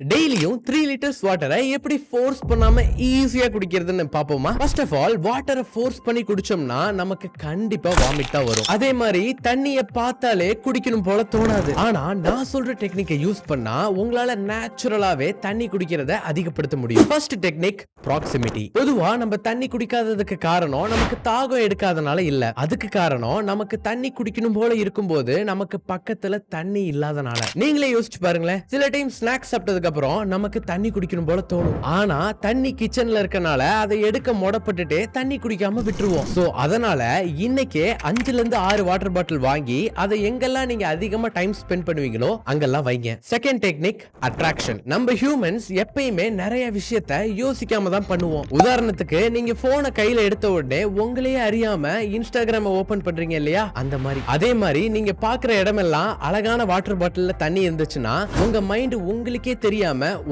டெய்லியும் 3 லிட்டர்ஸ் வாட்டரை எப்படி ஃபோர்ஸ் பண்ணாம ஈஸியா குடிக்கிறதுன்னு பாப்போமா? ஃபர்ஸ்ட் ஆஃப் ஆல் வாட்டரை ஃபோர்ஸ் பண்ணி குடிச்சோம்னா நமக்கு கண்டிப்பா வாமிட் தான் வரும். அதே மாதிரி தண்ணிய பார்த்தாலே குடிக்கணும் போல தோணாது. ஆனா நான் சொல்ற டெக்னிக்கை யூஸ் பண்ணா உங்களால நேச்சுரலாவே தண்ணி குடிக்கிறத அதிகப்படுத்த முடியும். First technique proximity. பொதுவா நம்ம தண்ணி குடிக்காததுக்கு காரணம் நமக்கு தாகம் எடுக்காதனால இல்ல. அதுக்கு காரணம் நமக்கு தண்ணி குடிக்கணும் போல இருக்கும்போது நமக்கு பக்கத்துல தண்ணி இல்லாதனால. நீங்களே யோசிச்சு பாருங்களேன். சில டைம் ஸ்நாக்ஸ் சாப்பிட்டதுக்கு அப்புறம் நமக்கு தண்ணி குடிக்கணும் போல தோணும். ஆனா தண்ணி கிச்சன்ல இருக்கனால அதை எடுக்க முடப்பட்டுட்டு தண்ணி குடிக்காம விட்டுருவோம். சோ அதனால இன்னைக்கே 5ல இருந்து 6 வாட்டர் பாட்டில் வாங்கி அதை எங்கெல்லாம் நீங்க அதிகமா டைம் ஸ்பெண்ட் பண்ணுவீங்களோ அங்கெல்லாம் வைங்க. Second technique attraction. நம்ம ஹியூமன்ஸ் எப்பயுமே நிறைய விஷயத்தை யோசிக்காம தான் பண்ணுவோம். உதாரணத்துக்கு நீங்க போனை கையில எடுத்த உடனே உங்களையே அறியாம இன்ஸ்டாகிராம ஓபன் பண்றீங்க இல்லையா, அந்த மாதிரி. அதே மாதிரி நீங்க பாக்குற இடமெல்லாம் அழகான வாட்டர் பாட்டில்ல தண்ணி இருந்துச்சுன்னா உங்க மைண்ட் உங்களுக்கே தெரியாம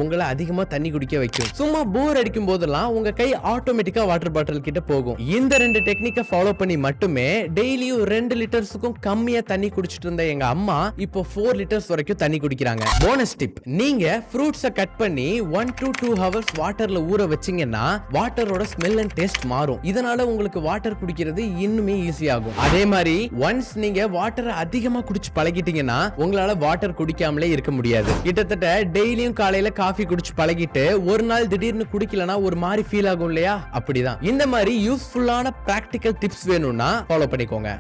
உங்களை அதிகமா தண்ணி குடிக்க வைக்கும். சும்மா போர் அடிக்கும் போதெல்லாம் உங்க கை ஆட்டோமேட்டிக்கா வாட்டர் பாட்டில் கிட்ட போகும். இந்த 2 டெக்னிக்கை ஃபாலோ பண்ணி மட்டுமே டெய்லியும் 2 லிட்டர்ஸுக்கும் கம்மியா தண்ணி குடிச்சிட்டு இருந்த எங்க அம்மா இப்போ 4 லிட்டர்ஸ் வரைக்கும் தண்ணி குடிக்கிறாங்க. போனஸ் டிப், நீங்க ஃப்ரூட்ஸை கட் பண்ணி 1 to 2 ஹவர்ஸ் வாட்டர்ல ஊற வச்சீங்கன்னா வாட்டரோட ஸ்மெல் அண்ட் டேஸ்ட் மாறும். இதனால உங்களுக்கு வாட்டர் குடிக்கிறது இன்னுமே ஈஸி ஆகும். அதே மாதிரி ஒன்ஸ் நீங்க வாட்டரை அதிகமா குடிச்சு பழகிட்டீங்கன்னா உங்களால வாட்டர் குடிக்காமலே இருக்க முடியாது. கிட்டத்தட்ட டெய்லியும் காலையில காஃபி குடிச்சு பழகிட்டு ஒரு நாள் திடீர்னு குடிக்கலனா ஒரு மாதிரி ஃபீல் ஆகும் இல்லையா, அப்படிதான். இந்த மாதிரி யூஸ்ஃபுல்லான பிராக்டிகல் டிப்ஸ் வேணும்னா ஃபாலோ பண்ணிக்கோங்க.